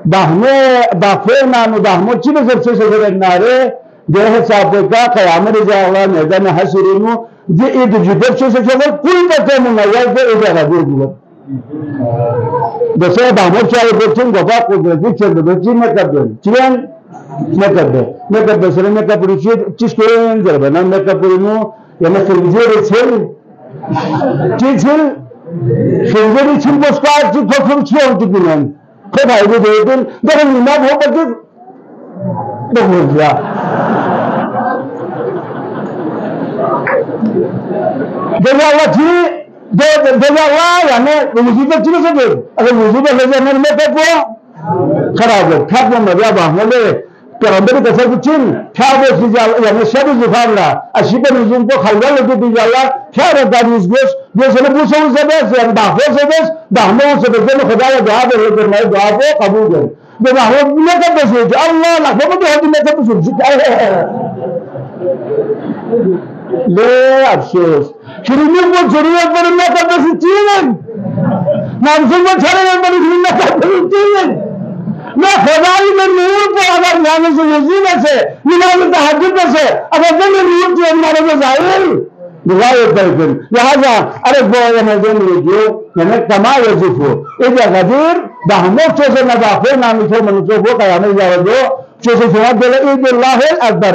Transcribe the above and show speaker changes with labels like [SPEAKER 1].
[SPEAKER 1] دهمه نانو دهمه چی بسر چه شده ناره ده حساب کا قیامت جاوا میدان حشرینو دی اید جدب چه شده کوئی پتہ نہیں ہے کہ اجازه دی دوسرا دهمه چای بچن گفا قدرتی چه بچی مکبل چیان مکبل سر مکبل چیز کوین جربه نه مکبلینو یا مکبل چیل خنجری چیل بسکار چی تو چی ہوتی کنن خود هایده دیدن در ایمان ہو بچه بگوزیا دیگه اللہ چی دیگه اللہ یعنی وزیده چی نسه دید اگر وزیده لزه نرمه کو خراب ہے کھپ میں بیا باہملے پیغمبر کسر چین کھابو چیز یعنی شب زفار لا اشیب نزول کو خلوہ لگی دی اللہ کیا رہتا دیس گوش بیسے بوسو سبس یعنی باہو سبس باہمو سبس خدا دعا دے لیکن میں دعا کو قبول کر جو باہو میں کب بسے اللہ لکھو تو حد میں کب بسے لے افسوس شریف کو ضرورت پر میں کب بسے چین نامسل کو چھڑے میں بڑی میں کب بسے چین میں خدای میں نور کو اگر یعنی سے وزین سے نماز تہجد سے اگر دل نور جو ہمارے کو ظاہر روایت کرتے لہذا ارے وہ رمضان جو یعنی کما یذفو اذا غدیر دہمو سے نظافه نام سے منسوب ہو قیامت جاوو جو سے سواد دل عید اللہ اکبر